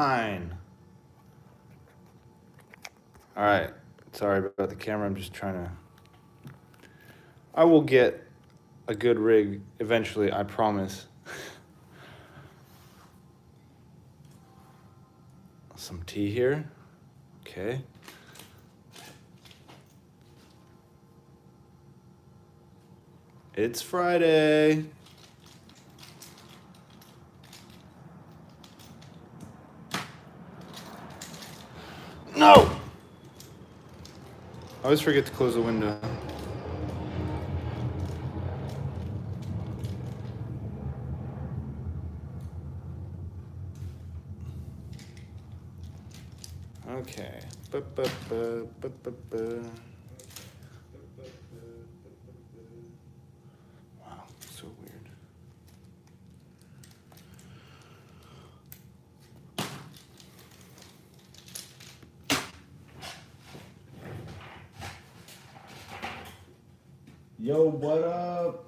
Fine. All right. Sorry about the camera. I'm just trying to. I will get a good rig eventually, I promise. Some tea here. Okay. It's Friday. No! I always forget to close the window. Okay. Wow, so weird. Yo, what up?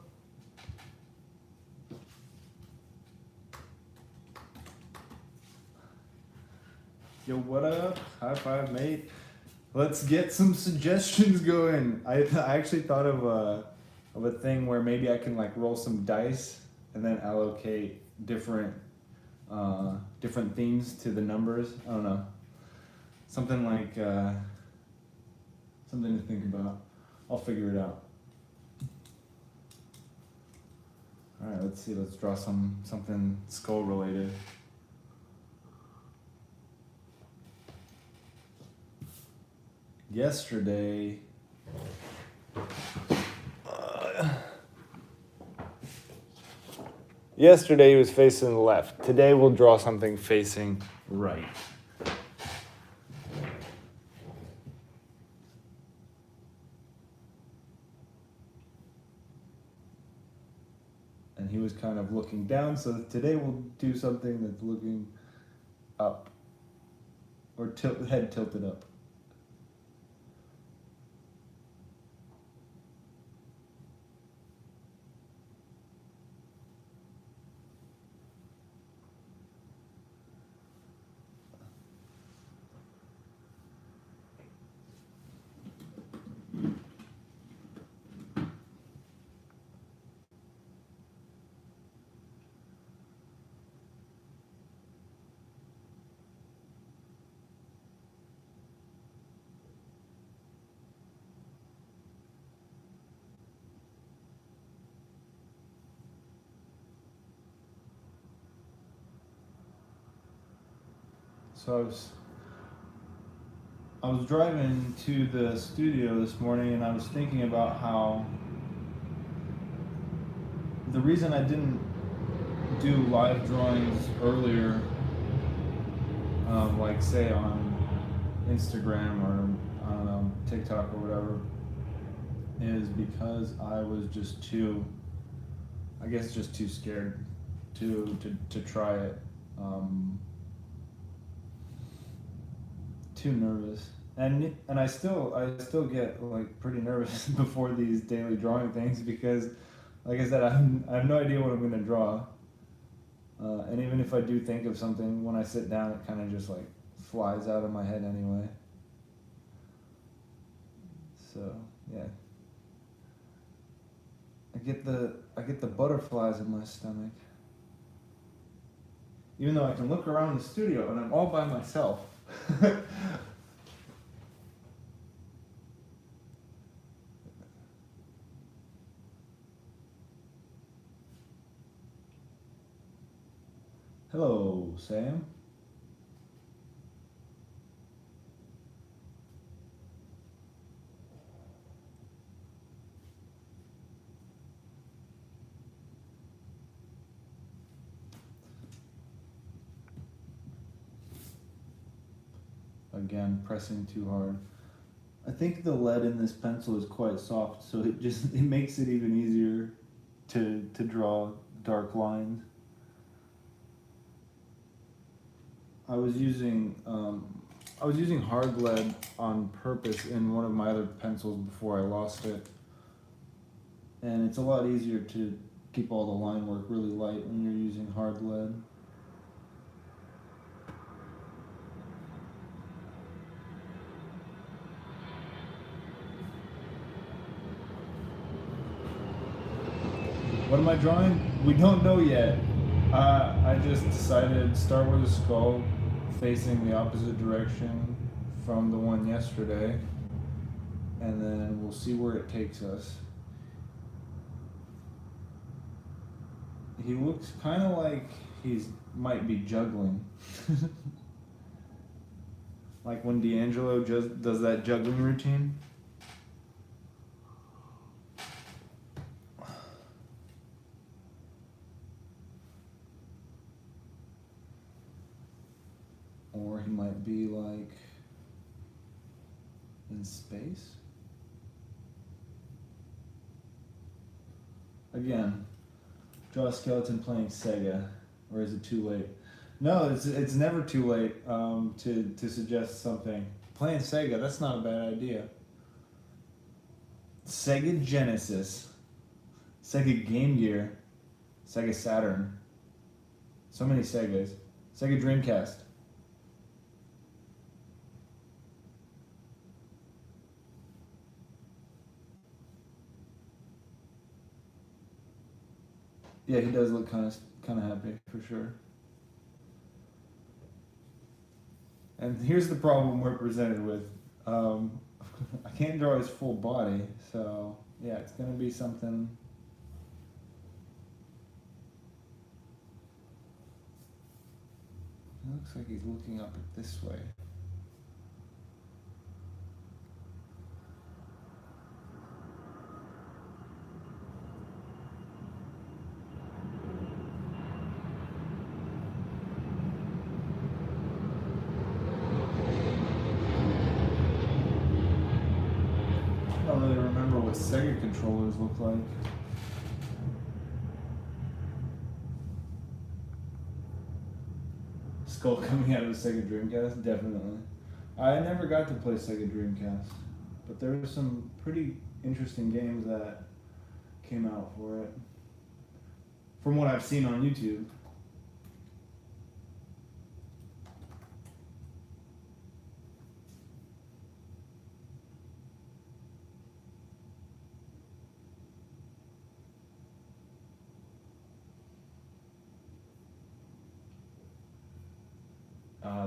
Yo, what up? High five, mate. Let's get some suggestions going. I actually thought of a thing where maybe I can like roll some dice and then allocate different themes to the numbers. I don't know. Something like something to think about. I'll figure it out. All right, let's see. Let's draw something skull related. Yesterday. Yesterday he was facing left. Today we'll draw something facing right. And he was kind of looking down, so today we'll do something that's looking up. Or head tilted up. So I was driving to the studio this morning and I was thinking about how the reason I didn't do live drawings earlier, like say on Instagram or I don't know, TikTok or whatever, is because I was just too scared to try it. Too nervous, and I still get like pretty nervous before these daily drawing things because, like I said, I have no idea what I'm gonna draw, and even if I do think of something, when I sit down, it kind of just like flies out of my head anyway. So yeah, I get the butterflies in my stomach, even though I can look around the studio and I'm all by myself. Hello, Sam. Again, pressing too hard. I think the lead in this pencil is quite soft, so it makes it even easier to draw dark lines. I was using hard lead on purpose in one of my other pencils before I lost it, and it's a lot easier to keep all the line work really light when you're using hard lead. am I drawing? We don't know yet. I just decided to start with a skull facing the opposite direction from the one yesterday, and then we'll see where it takes us. He looks kind of like he's might be juggling. Like when D'Angelo just does that juggling routine. Or he might be like in space. Again, draw a skeleton playing Sega, or is it too late? No, it's never too late to suggest something. Playing Sega, that's not a bad idea. Sega Genesis, Sega Game Gear, Sega Saturn. So many Segas. Sega Dreamcast. Yeah, he does look kind of happy for sure. And here's the problem we're presented with. I can't draw his full body, so yeah, it's gonna be something. It looks like he's looking up it this way. I don't really remember what Sega controllers look like. Skull coming out of the Sega Dreamcast? Definitely. I never got to play Sega Dreamcast, but there were some pretty interesting games that came out for it, from what I've seen on YouTube.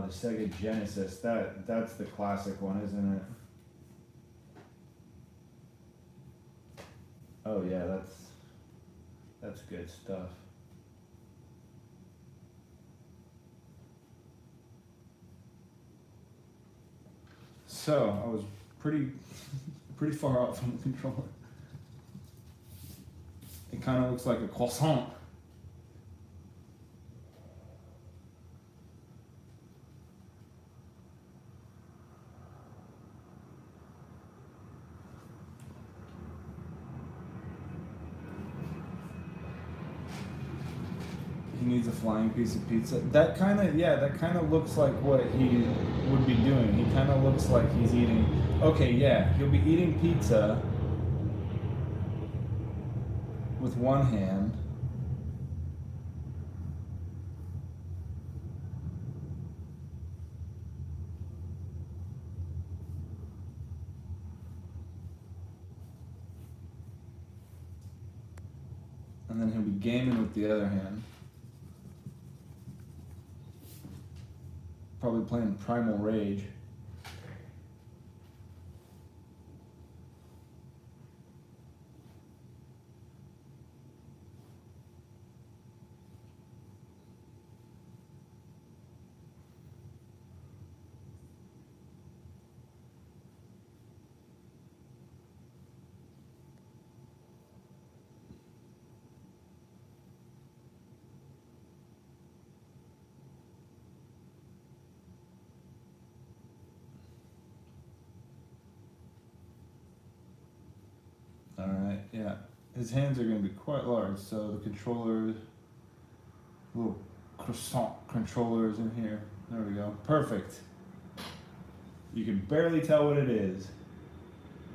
The Sega Genesis, that's the classic one, isn't it? Oh yeah, that's good stuff. So I was pretty far out from the controller. It kind of looks like a croissant. He needs a flying piece of pizza. That kind of looks like what he would be doing. He kind of looks like he's eating. Okay, yeah, he'll be eating pizza with one hand. And then he'll be gaming with the other hand. Probably playing Primal Rage. Alright, yeah. His hands are going to be quite large, so the controller, little croissant controllers in here. There we go. Perfect. You can barely tell what it is.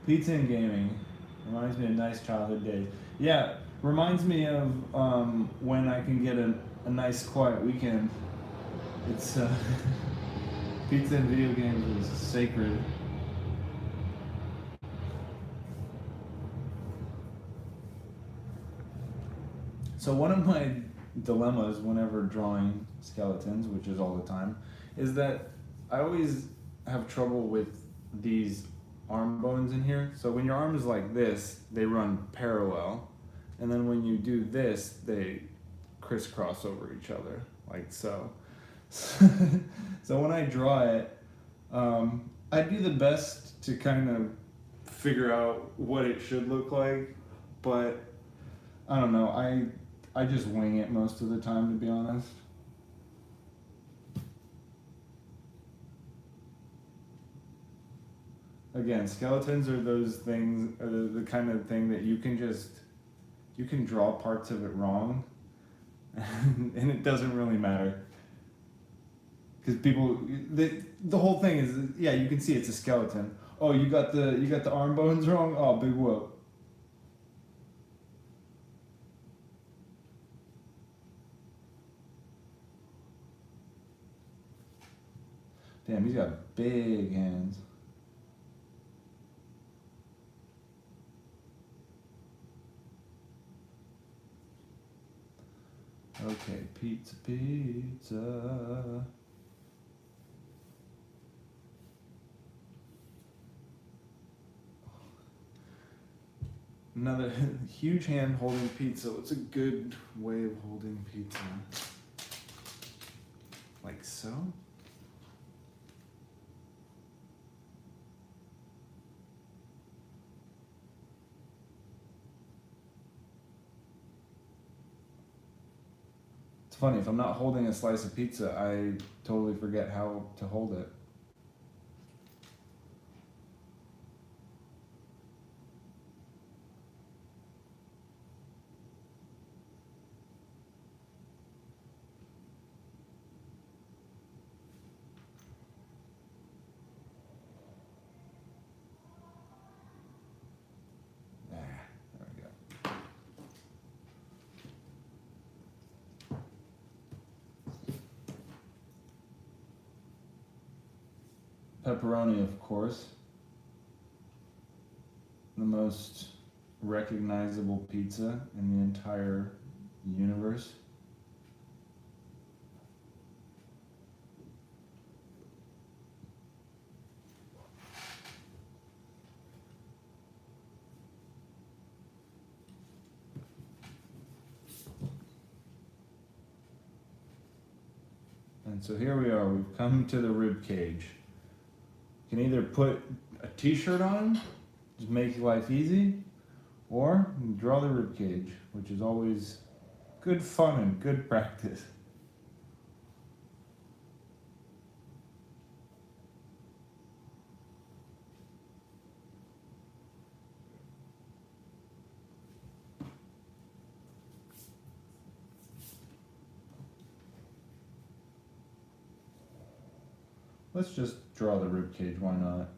Pizza and gaming. Reminds me of nice childhood days. Yeah, reminds me of when I can get a nice quiet weekend. It's pizza and video games is sacred. So one of my dilemmas whenever drawing skeletons, which is all the time, is that I always have trouble with these arm bones in here. So when your arm is like this, they run parallel, and then when you do this, they crisscross over each other, like so. So when I draw it, I do the best to kind of figure out what it should look like, but I don't know. I just wing it most of the time, to be honest. Again, skeletons are those things, are the kind of thing that you can draw parts of it wrong, and it doesn't really matter. Because people, the whole thing is, yeah, you can see it's a skeleton. Oh, you got the arm bones wrong. Oh, big whoop. Damn, he's got big hands. Okay, pizza, pizza. Another huge hand holding pizza. What's a good way of holding pizza? Like so? It's funny, if I'm not holding a slice of pizza, I totally forget how to hold it. There we go. Pepperoni, of course. The most recognizable pizza in the entire universe. And so here we are, we've come to the rib cage. You can either put a t-shirt on, just make life easy, or you can draw the rib cage, which is always good fun and good practice. Let's just draw the rib cage, why not?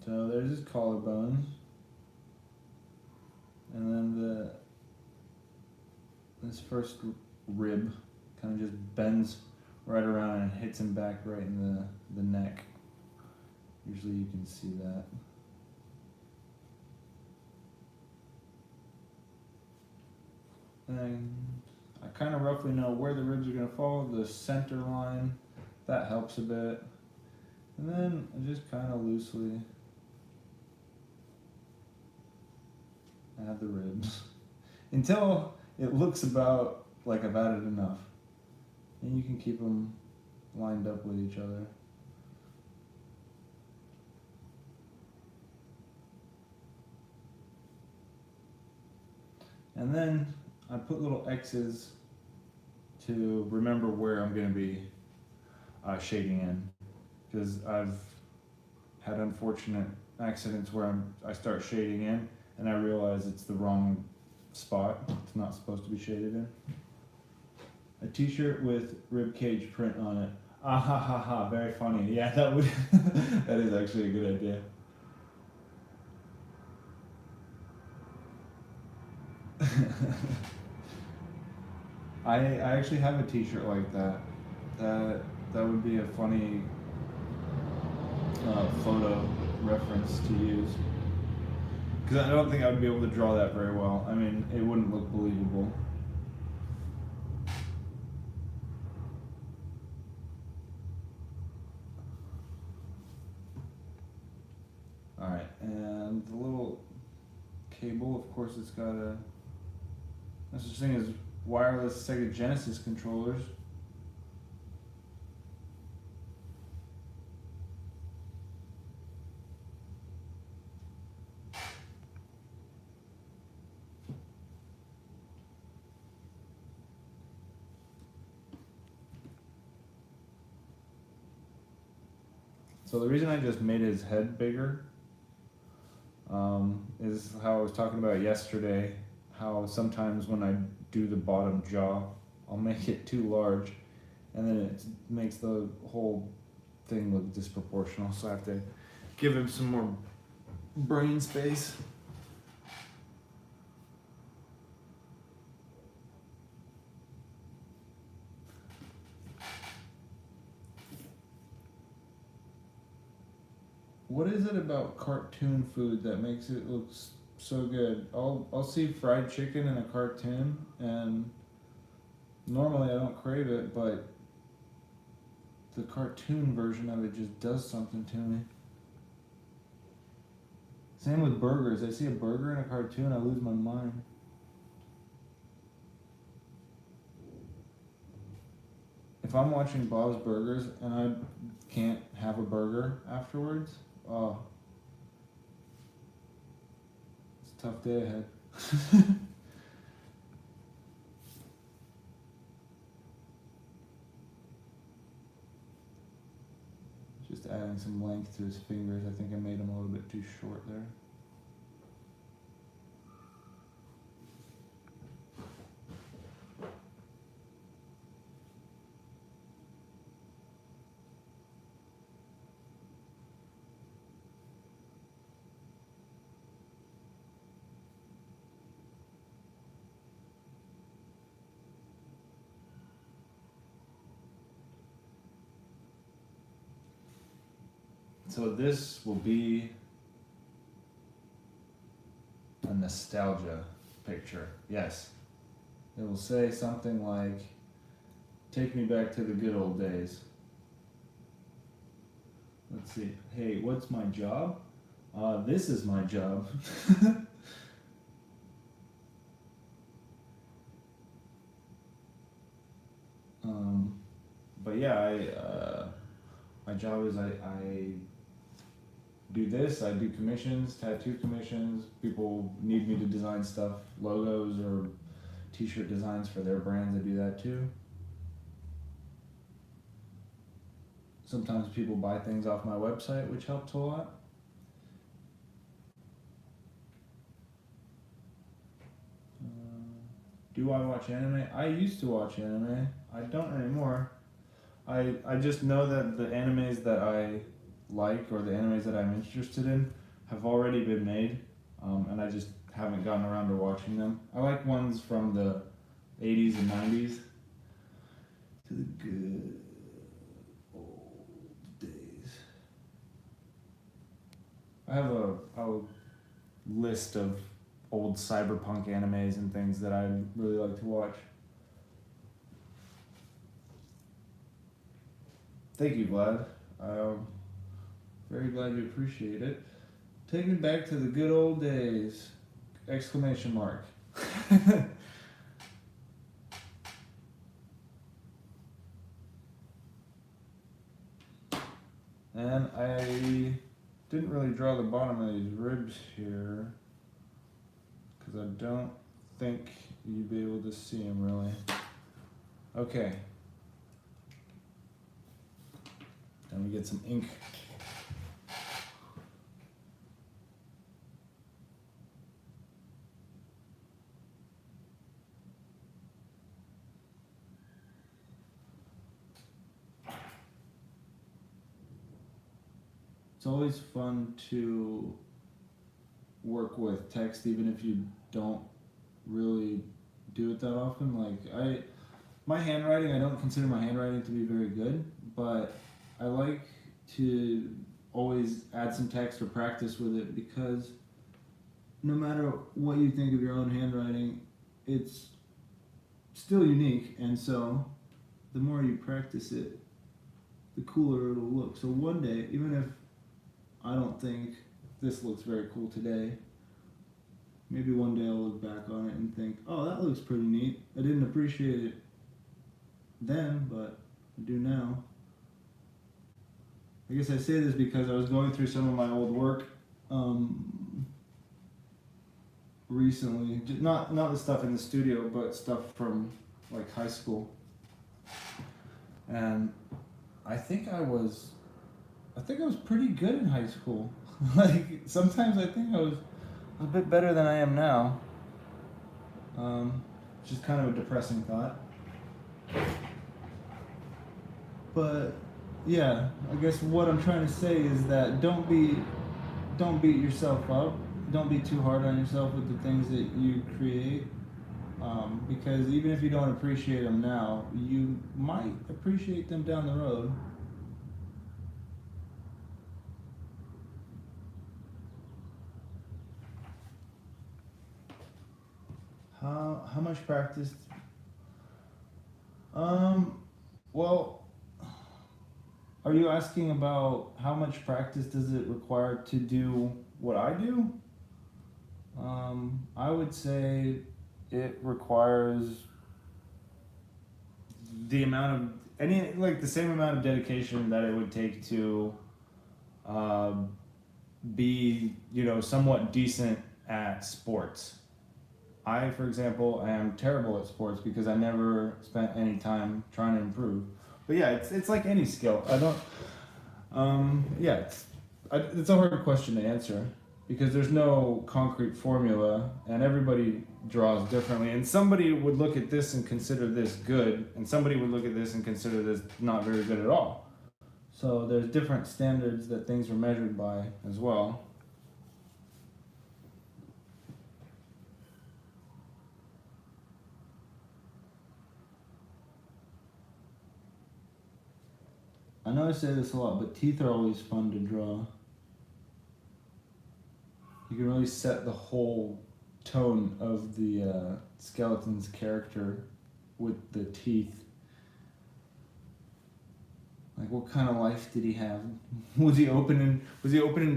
So there's his collarbones, and then this first rib kind of just bends right around and hits him back right in the neck. Usually you can see that. And I kind of roughly know where the ribs are going to fall, the center line, that helps a bit. And then I just kind of loosely add the ribs until it looks about like I've added enough. And you can keep them lined up with each other. And then I put little X's to remember where I'm going to be shading in, because I've had unfortunate accidents where I start shading in and I realize it's the wrong spot. It's not supposed to be shaded in. A t-shirt with ribcage print on it. Ah ha ha ha, very funny. Yeah, that would that is actually a good idea. I actually have a T-shirt like that. That would be a funny photo reference to use. Because I don't think I would be able to draw that very well. I mean, it wouldn't look believable. Alright, and the little cable, of course, it's got a. No such thing as wireless Sega Genesis controllers. So the reason I just made his head bigger is how I was talking about yesterday, how sometimes when I do the bottom jaw, I'll make it too large, and then it makes the whole thing look disproportional, so I have to give him some more brain space. What is it about cartoon food that makes it look so good? I'll see fried chicken in a cartoon, and normally I don't crave it, but the cartoon version of it just does something to me. Same with burgers. I see a burger in a cartoon, I lose my mind. If I'm watching Bob's Burgers and I can't have a burger afterwards, oh, it's a tough day ahead. Just adding some length to his fingers. I think I made him a little bit too short there. So this will be a nostalgia picture. Yes. It will say something like, take me back to the good old days. Let's see. Hey, what's my job? This is my job. But yeah, my job is I do this. I do commissions, tattoo commissions. People need me to design stuff, logos or t-shirt designs for their brands. I do that too. Sometimes people buy things off my website, which helps a lot. Do I watch anime? I used to watch anime. I don't anymore. I just know that the animes that I like or the animes that I'm interested in have already been made, and I just haven't gotten around to watching them. I like ones from the 80s and 90s. To the good old days. I have a list of old cyberpunk animes and things that I really like to watch. Thank you, Vlad. I'm very glad you appreciate it. Take me back to the good old days! Exclamation mark. And I didn't really draw the bottom of these ribs here because I don't think you'd be able to see them really. Okay. Then we get some ink. It's always fun to work with text even if you don't really do it that often. My handwriting, I don't consider my handwriting to be very good, but I like to always add some text or practice with it because no matter what you think of your own handwriting, it's still unique, and so the more you practice it, the cooler it'll look. So one day, even if I don't think this looks very cool today, maybe one day I'll look back on it and think, oh, that looks pretty neat. I didn't appreciate it then, but I do now. I guess I say this because I was going through some of my old work recently. Not the stuff in the studio, but stuff from like high school. And I think I was pretty good in high school. Like sometimes I think I was a bit better than I am now. Which is kind of a depressing thought. But yeah, I guess what I'm trying to say is that don't beat yourself up. Don't be too hard on yourself with the things that you create. Because even if you don't appreciate them now, you might appreciate them down the road. How much practice? Well, are you asking about how much practice does it require to do what I do? I would say it requires the amount of the same amount of dedication that it would take to be somewhat decent at sports. I, for example, am terrible at sports because I never spent any time trying to improve. But yeah, it's like any skill. I don't. It's a hard question to answer because there's no concrete formula, and everybody draws differently. And somebody would look at this and consider this good, and somebody would look at this and consider this not very good at all. So there's different standards that things are measured by as well. I know I say this a lot, but teeth are always fun to draw. You can really set the whole tone of the skeleton's character with the teeth. Like, what kind of life did he have? Was he opening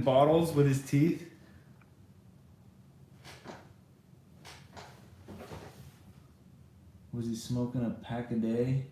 bottles with his teeth? Was he smoking a pack a day?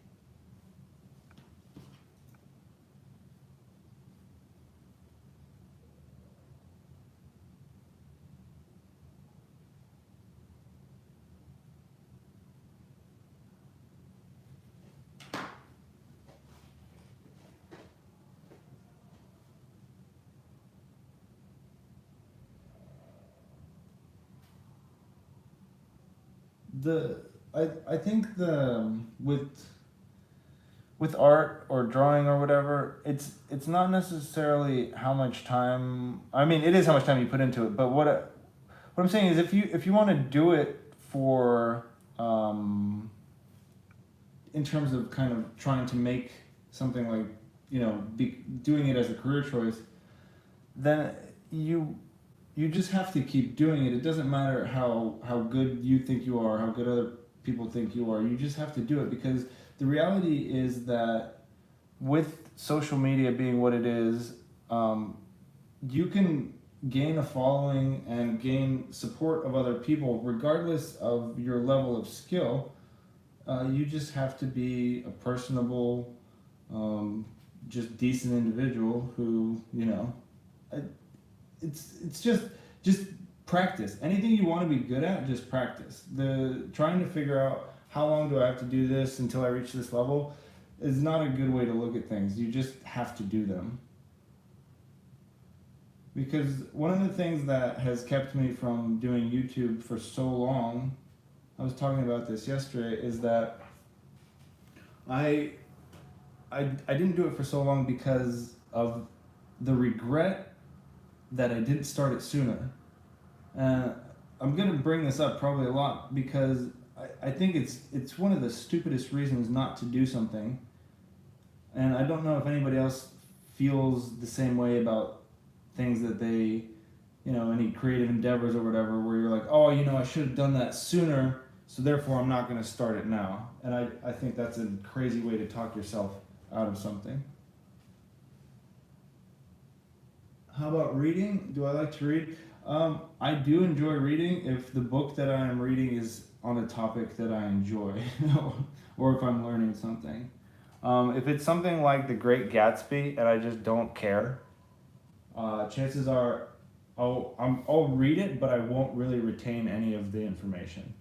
I think with art or drawing or whatever, it's not necessarily how much time. I mean, it is how much time you put into it. But what I'm saying is, if you want to do it for in terms of kind of trying to make something like doing it as a career choice, then you just have to keep doing it. It doesn't matter how good you think you are, how good other people think you are. You just have to do it because the reality is that with social media being what it is, you can gain a following and gain support of other people regardless of your level of skill. You just have to be a personable, just decent individual who, it's just practice. Anything you want to be good at, just practice. The trying to figure out how long do I have to do this until I reach this level is not a good way to look at things. You just have to do them. Because one of the things that has kept me from doing YouTube for so long, I was talking about this yesterday, is that I didn't do it for so long because of the regret that I didn't start it sooner. I'm gonna bring this up probably a lot because I think it's one of the stupidest reasons not to do something, and I don't know if anybody else feels the same way about things that they, any creative endeavors or whatever, where you're like, oh, I should have done that sooner, so therefore I'm not going to start it now. And I think that's a crazy way to talk yourself out of something. How about reading? Do I like to read? I do enjoy reading if the book that I am reading is on a topic that I enjoy, or if I'm learning something. If it's something like The Great Gatsby and I just don't care, chances are I'll read it, but I won't really retain any of the information.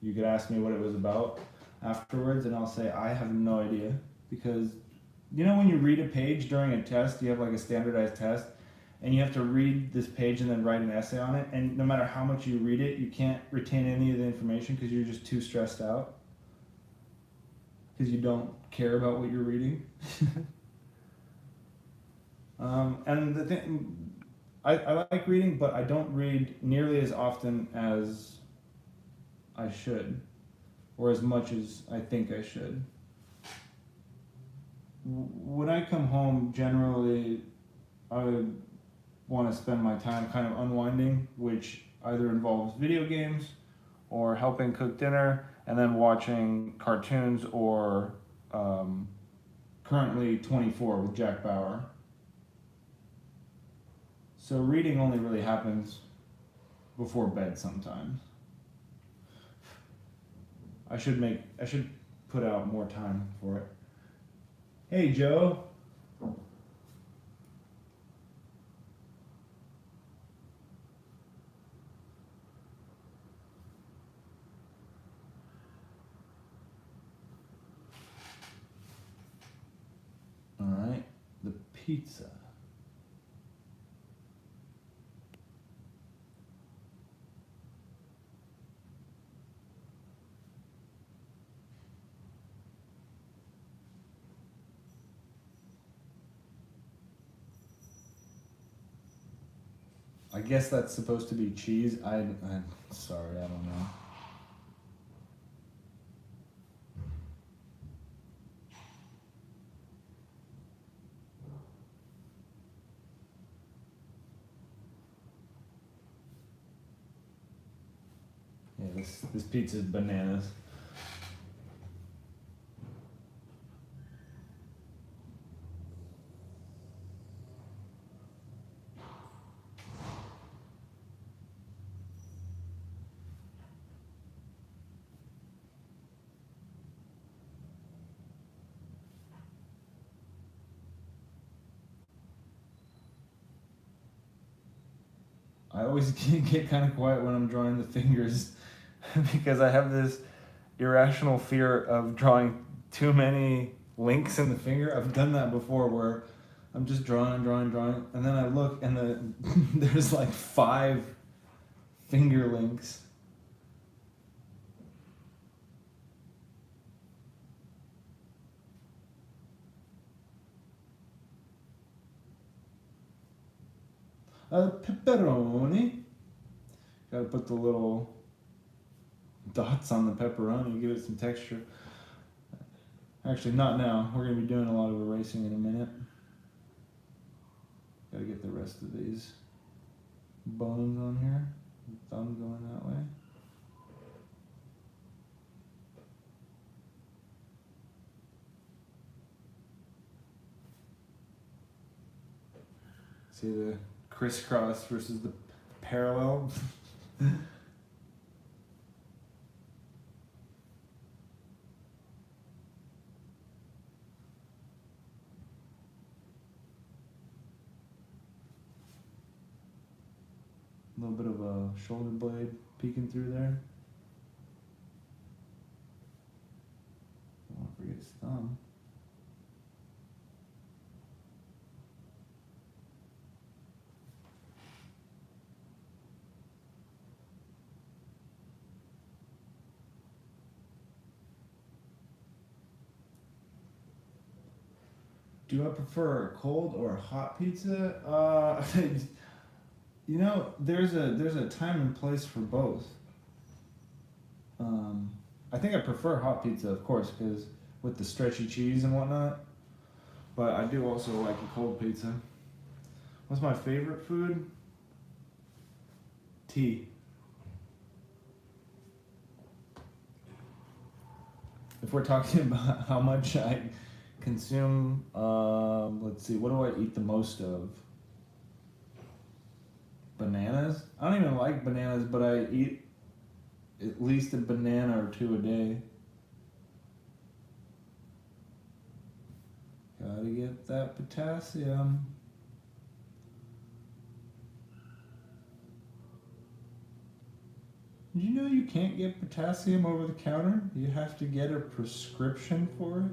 You could ask me what it was about afterwards, and I'll say I have no idea, because when you read a page during a test, you have like a standardized test, and you have to read this page and then write an essay on it, and no matter how much you read it, you can't retain any of the information because you're just too stressed out because you don't care about what you're reading. And the thing, I like reading, but I don't read nearly as often as I should, or as much as I think I should. When I come home, generally, I would want to spend my time kind of unwinding, which either involves video games or helping cook dinner and then watching cartoons or currently 24 with Jack Bauer. So reading only really happens before bed sometimes. I should put out more time for it. Hey Joe. All right, the pizza. I guess that's supposed to be cheese. I'm sorry, I don't know. Yeah, this pizza is bananas. I always get kind of quiet when I'm drawing the fingers because I have this irrational fear of drawing too many links in the finger. I've done that before where I'm just drawing, and then I look and there's like 5 finger links. Pepperoni. Gotta put the little dots on the pepperoni, give it some texture. Actually, not now. We're going to be doing a lot of erasing in a minute. Gotta get the rest of these bones on here. Thumb going that way. See the crisscross versus the parallel. A little bit of a shoulder blade peeking through there. Don't want to forget his thumb. Do I prefer a cold or a hot pizza? You know, there's a time and place for both. I think I prefer hot pizza, of course, because with the stretchy cheese and whatnot. But I do also like a cold pizza. What's my favorite food? Tea. If we're talking about how much I consume, let's see, what do I eat the most of? Bananas? I don't even like bananas, but I eat at least a banana or two a day. Gotta get that potassium. Did you know you can't get potassium over the counter? You have to get a prescription for it?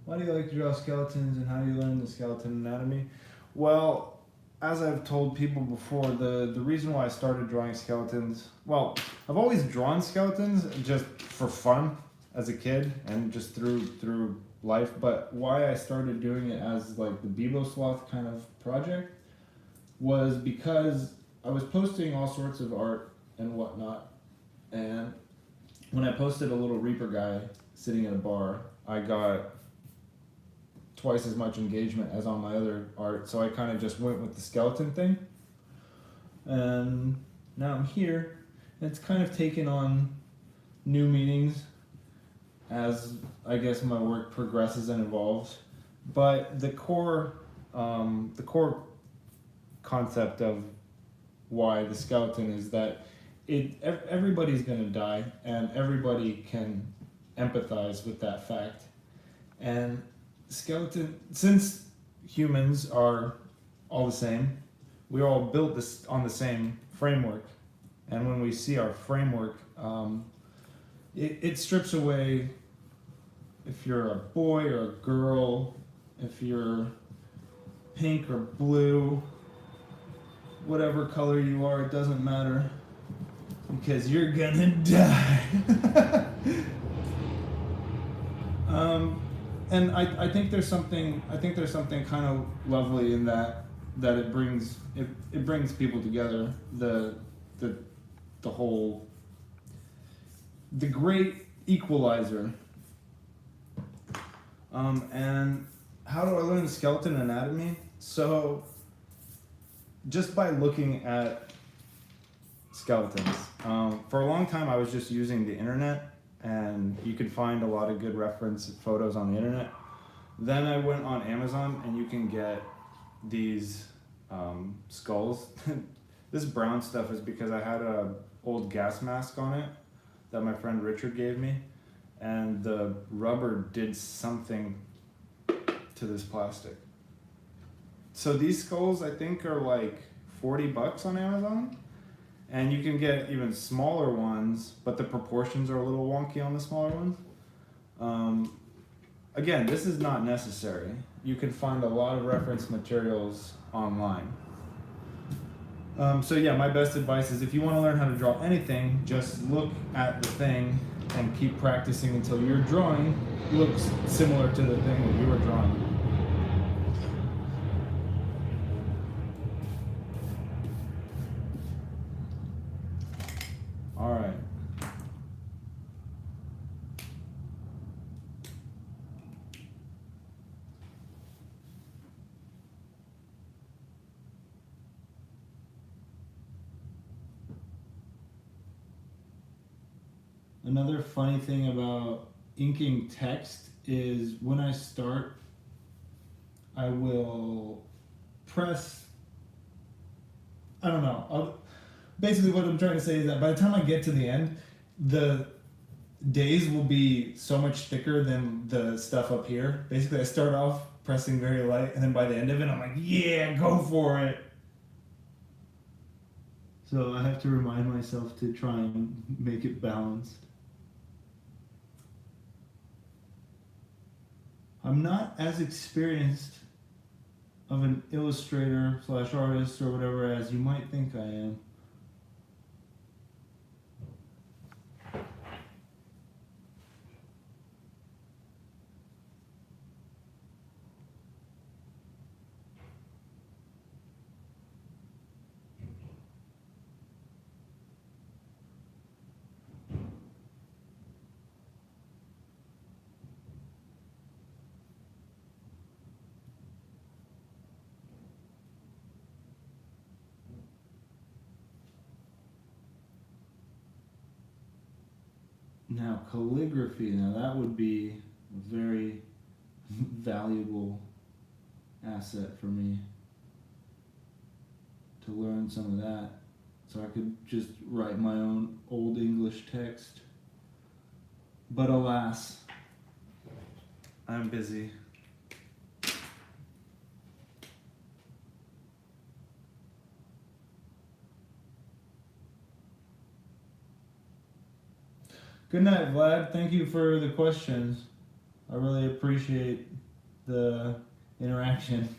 Why do you like to draw skeletons and how do you learn the skeleton anatomy? Well, as I've told people before, the reason why I started drawing skeletons, well, I've always drawn skeletons just for fun as a kid and just through life, but why I started doing it as like the Bebo Sloth kind of project was because I was posting all sorts of art and whatnot, and when I posted a little Reaper guy sitting at a bar, I got twice as much engagement as on my other art, so I kind of just went with the skeleton thing. And now I'm here. It's kind of taken on new meanings as I guess my work progresses and evolves. But the core concept of why the skeleton is that everybody's gonna die, and everybody can empathize with that fact. And skeleton, since humans are all the same, we're all built this on the same framework, and when we see our framework, it strips away if you're a boy or a girl, if you're pink or blue, whatever color you are, it doesn't matter, because you're gonna die. And I think there's something kind of lovely in that it brings people together, the whole, the great equalizer. And how do I learn the skeleton anatomy? So just by looking at skeletons. For a long time I was just using the internet, and you could find a lot of good reference photos on the internet. Then I went on Amazon, and you can get these skulls. This brown stuff is because I had a old gas mask on it that my friend Richard gave me, and the rubber did something to this plastic. So these skulls I think are like $40 on Amazon. And you can get even smaller ones, but the proportions are a little wonky on the smaller ones. Again, this is not necessary. You can find a lot of reference materials online. So yeah, my best advice is if you want to learn how to draw anything, just look at the thing and keep practicing until your drawing looks similar to the thing that you were drawing. All right. Another funny thing about inking text is when I start, I will press, I don't know, basically what I'm trying to say is that by the time I get to the end, the days will be so much thicker than the stuff up here. Basically I start off pressing very light, and then by the end of it I'm like, yeah, go for it. So I have to remind myself to try and make it balanced. I'm not as experienced of an illustrator / artist or whatever as you might think I am. Now calligraphy, now that would be a very valuable asset for me to learn some of that. So I could just write my own old English text. But alas, I'm busy. Good night, Vlad. Thank you for the questions. I really appreciate the interaction.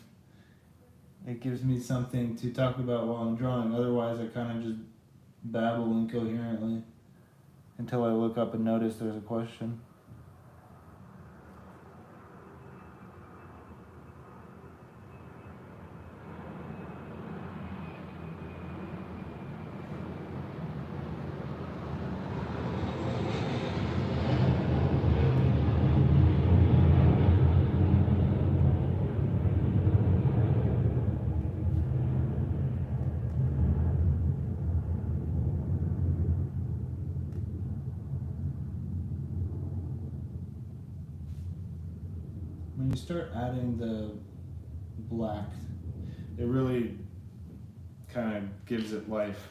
It gives me something to talk about while I'm drawing. Otherwise, I kind of just babble incoherently until I look up and notice there's a question. When you start adding the black, it really kind of gives it life.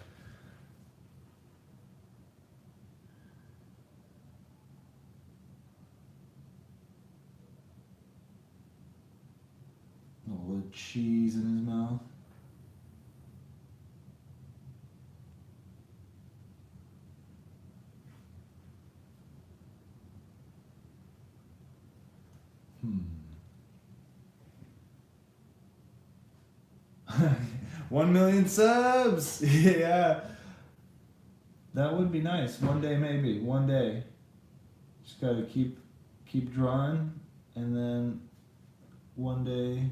All the cheese in his mouth. Hmm. 1 million subs! Yeah. That would be nice. One day, maybe. One day. Just gotta keep drawing, and then one day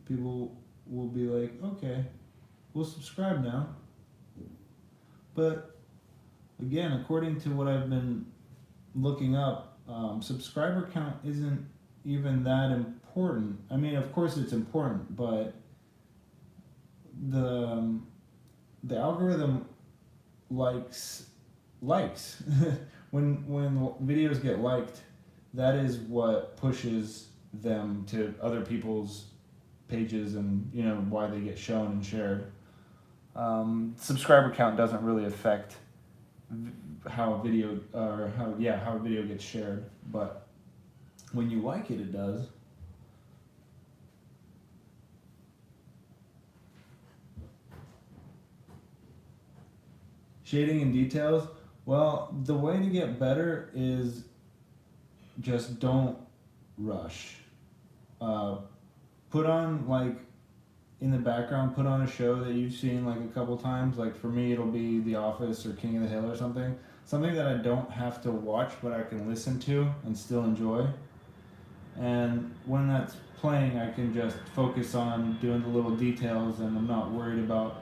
people will be like, okay, we'll subscribe now. But again, according to what I've been looking up, subscriber count isn't even that important. I mean, of course it's important, but the algorithm likes when videos get liked, that is what pushes them to other people's pages, and you know why they get shown and shared. Subscriber count doesn't really affect how a video gets shared, but when you like it, it does. Shading and details. Well, the way to get better is just don't rush. Put on, like, in the background, put on a show that you've seen like a couple times. Like for me, it'll be The Office or King of the Hill or something. Something that I don't have to watch, but I can listen to and still enjoy. And when that's playing, I can just focus on doing the little details, and I'm not worried about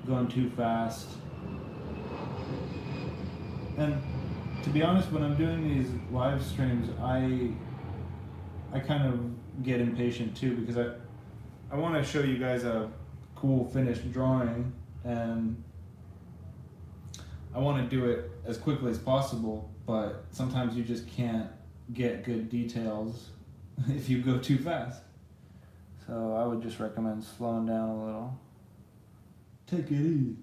going too fast. And to be honest, when I'm doing these live streams, I kind of get impatient too, because I want to show you guys a cool finished drawing, and I want to do it as quickly as possible, but sometimes you just can't get good details if you go too fast. So I would just recommend slowing down a little. Take it easy.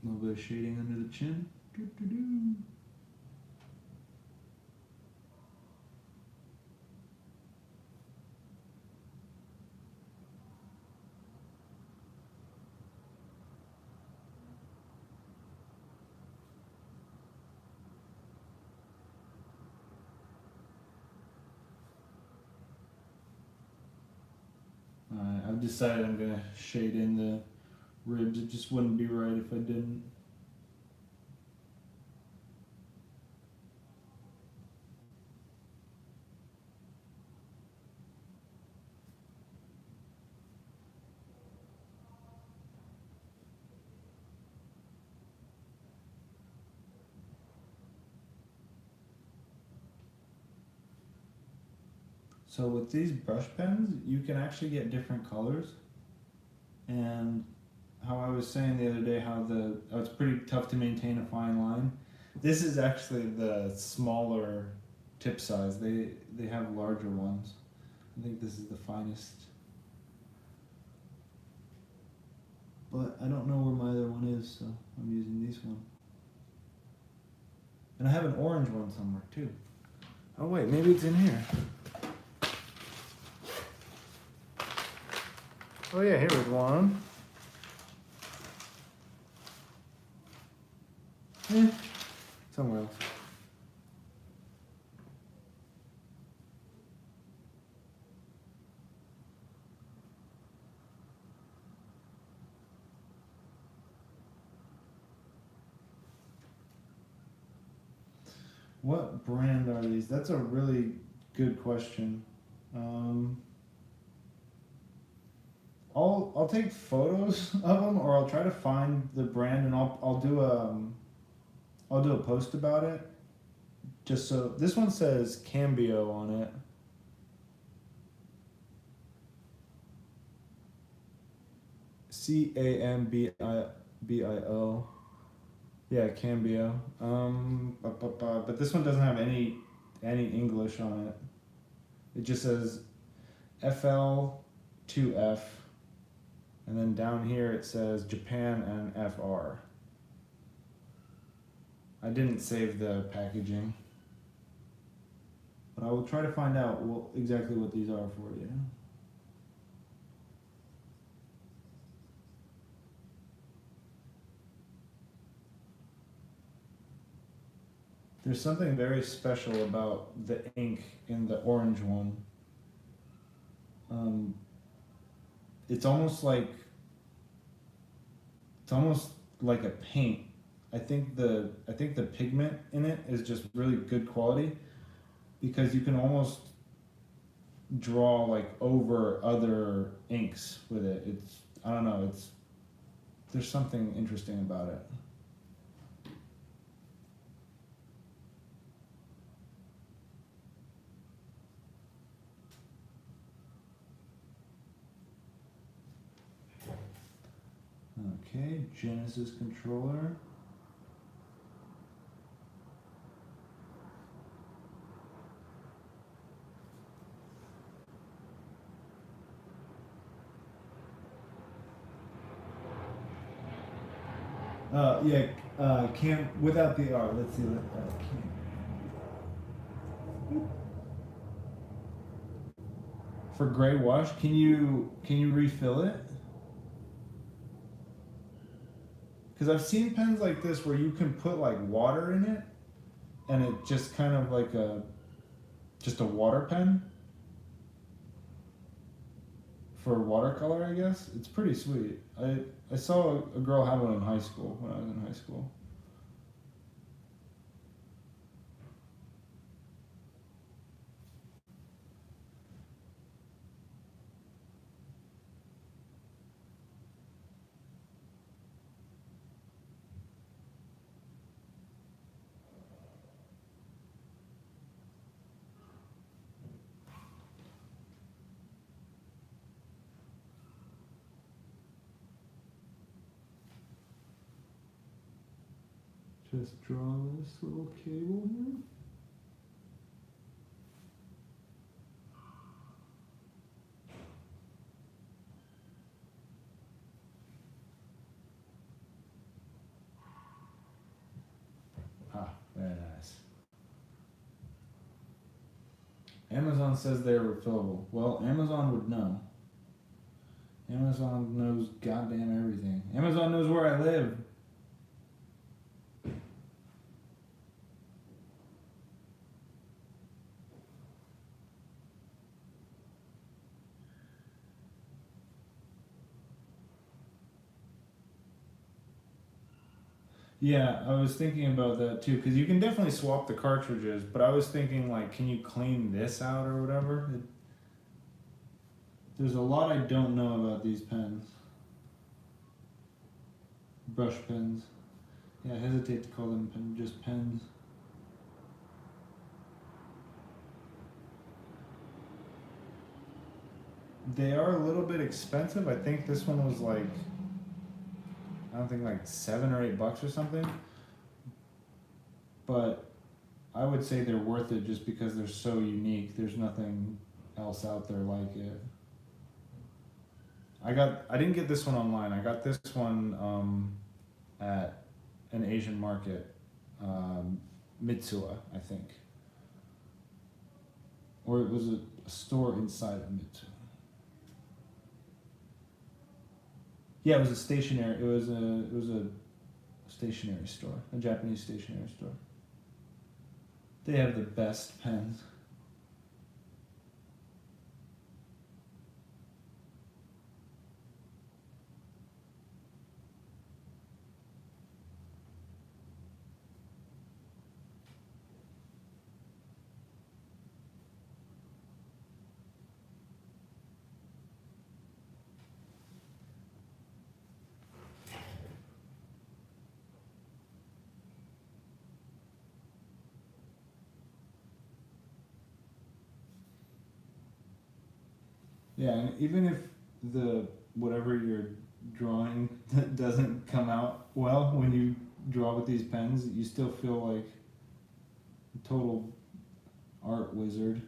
A little bit of shading under the chin. Doo-doo-doo. I've decided I'm gonna shade in the ribs. It just wouldn't be right if I didn't. So with these brush pens, you can actually get different colors. And how I was saying the other day, how it's pretty tough to maintain a fine line. This is actually the smaller tip size. They have larger ones. I think this is the finest. But I don't know where my other one is, so I'm using this one. And I have an orange one somewhere too. Oh wait, maybe it's in here. Oh yeah, here was one. Somewhere else. What brand are these? That's a really good question. I'll take photos of them, or I'll try to find the brand, and I'll do a post about it. Just so this one says Cambio on it. Cambio. Yeah, Cambio. But this one doesn't have any English on it. It just says FL2F, and then down here it says Japan and FR. I didn't save the packaging, but I will try to find out exactly what these are for you. There's something very special about the ink in the orange one. It's almost like a paint. I think the pigment in it is just really good quality, because you can almost draw like over other inks with it. I don't know, there's something interesting about it. Okay, Genesis controller. Cam without the R. Let's see what for gray wash. Can you refill it? Because I've seen pens like this where you can put like water in it, and it just kind of like just a water pen for watercolor, I guess. It's pretty sweet. I saw a girl have one in high school when I was in high school. Just draw this little cable here. Very nice. Amazon says they're refillable. Well, Amazon would know. Amazon knows goddamn everything. Amazon knows where I live. Yeah, I was thinking about that too, because you can definitely swap the cartridges, but I was thinking, like, can you clean this out or whatever? There's a lot I don't know about these pens. Brush pens. Yeah, I hesitate to call them just pens. They are a little bit expensive. I think this one was like, I don't think like $7 or $8 or something. But I would say they're worth it just because they're so unique. There's nothing else out there like it. I didn't get this one online. I got this one at an Asian market, Mitsuwa, I think, or it was a store inside of Mitsuwa. Yeah, it was a stationery. It was a stationery store, a Japanese stationery store. They have the best pens. Yeah, and even if the whatever you're drawing doesn't come out well when you draw with these pens, you still feel like a total art wizard.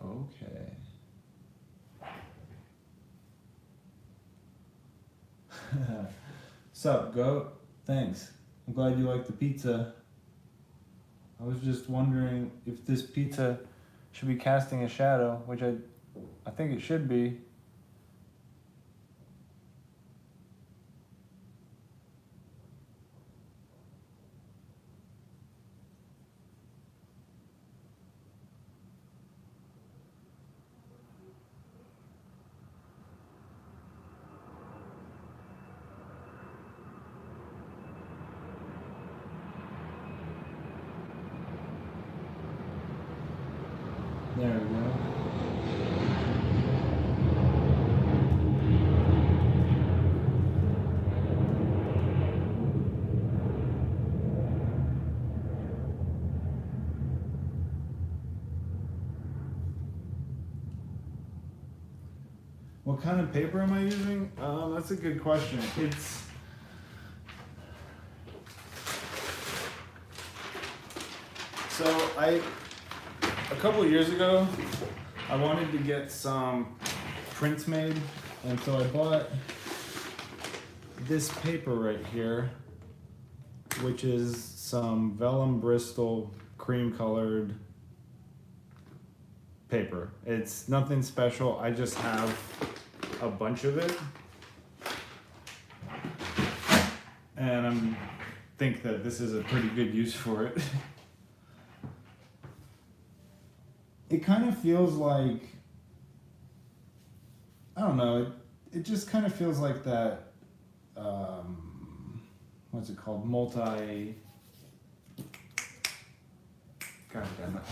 Okay. Sup, goat? Thanks. I'm glad you like the pizza. I was just wondering if this pizza should be casting a shadow, which I think it should be. There we go. What kind of paper am I using? That's a good question. A couple of years ago, I wanted to get some prints made, and so I bought this paper right here, which is some vellum Bristol cream colored paper. It's nothing special. I just have a bunch of it, and I think that this is a pretty good use for it. It kind of feels like, I don't know, it just kind of feels like that, what's it called, God damn it.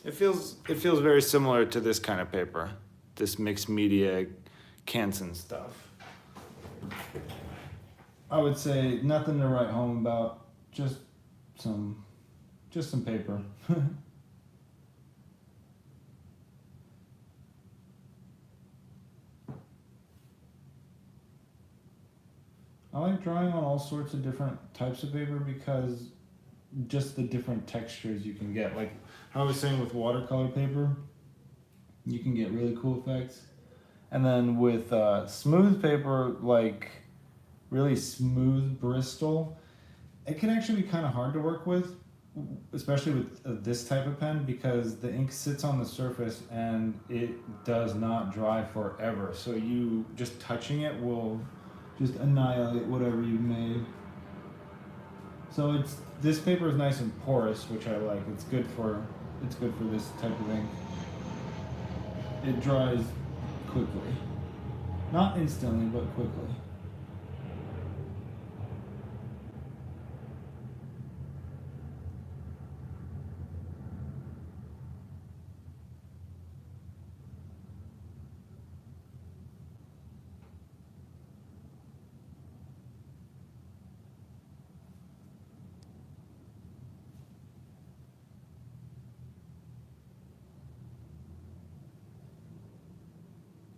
It feels very similar to this kind of paper, this mixed media Canson stuff. I would say nothing to write home about, just some paper. I like drawing on all sorts of different types of paper because just the different textures you can get. Like I was saying with watercolor paper, you can get really cool effects. And then with smooth paper, like really smooth Bristol, it can actually be kind of hard to work with, especially with this type of pen, because the ink sits on the surface and it does not dry forever. So you just touching it will just annihilate whatever you've made. So this paper is nice and porous, which I like. It's good for this type of ink. It dries quickly, not instantly, but quickly.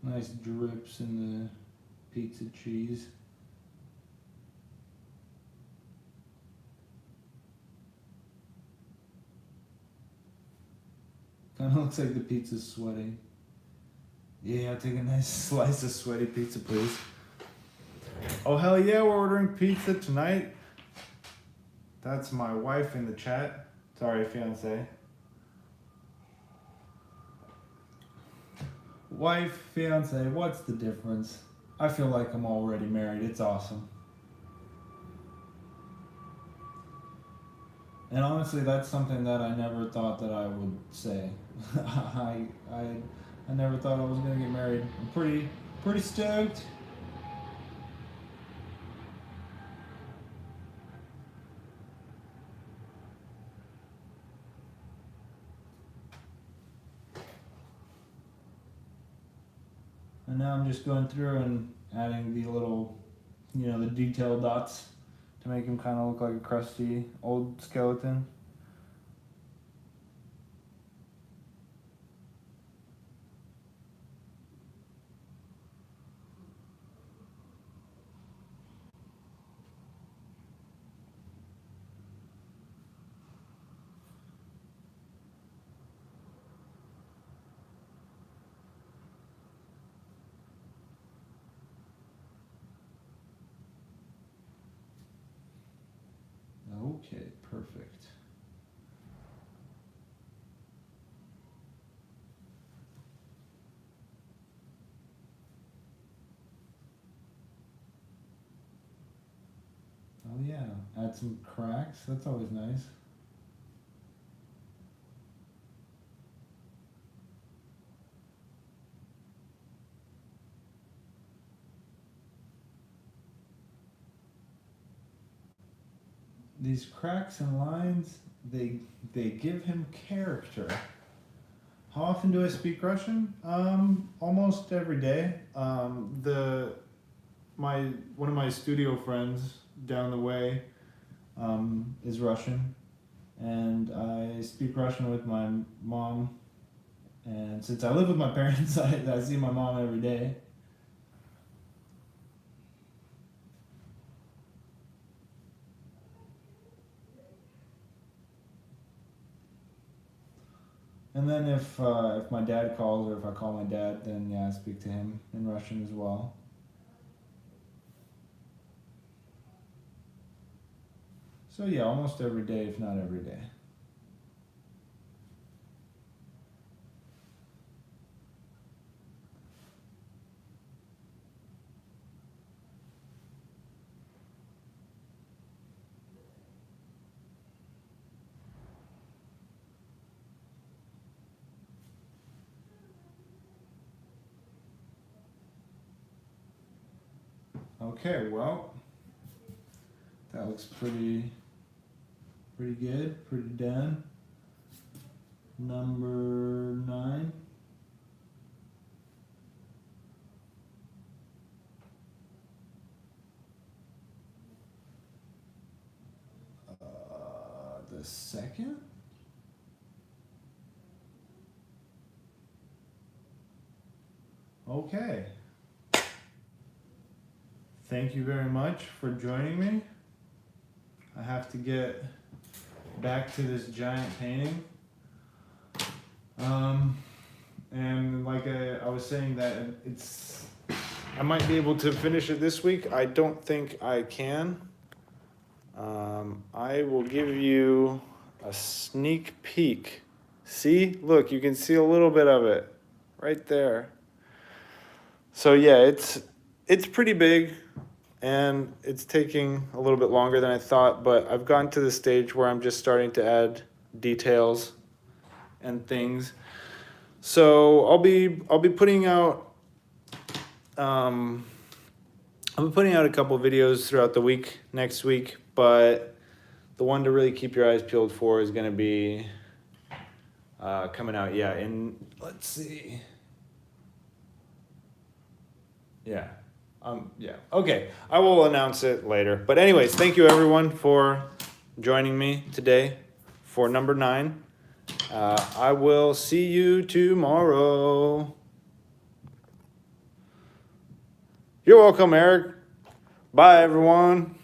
Nice drips in the pizza cheese. Kind of looks like the pizza's sweating. Yeah, I'll take a nice slice of sweaty pizza, please. Oh, hell yeah, we're ordering pizza tonight. That's my wife in the chat. Sorry, fiance. Wife, fiance, what's the difference? I feel like I'm already married. It's awesome. And honestly, that's something that I never thought that I would say. I never thought I was gonna get married. I'm pretty stoked. And now I'm just going through and adding the little, the detail dots to make him kind of look like a crusty old skeleton. Okay, perfect. Oh yeah, add some cracks. That's always nice. These cracks and lines, they give him character. How often do I speak Russian? Almost every day. One of my studio friends down the way is Russian, and I speak Russian with my mom. And since I live with my parents, I see my mom every day. And then if my dad calls or if I call my dad, then yeah, I speak to him in Russian as well. So yeah, almost every day, if not every day. Okay, well, that looks pretty good, pretty done. Number 9. The second? Okay. Thank you very much for joining me. I have to get back to this giant painting. And like I was saying that I might be able to finish it this week. I don't think I can. I will give you a sneak peek. See? Look, you can see a little bit of it right there. So yeah, it's pretty big. and it's taking a little bit longer than I thought, but I've gotten to the stage where I'm just starting to add details and things. So I'll be putting out I'll be putting out a couple videos throughout the week next week, but the one to really keep your eyes peeled for is going to be coming out, yeah, in, let's see. Yeah. Yeah. Okay. I will announce it later. But anyways, thank you everyone for joining me today for number 9. I will see you tomorrow. You're welcome, Eric. Bye, everyone.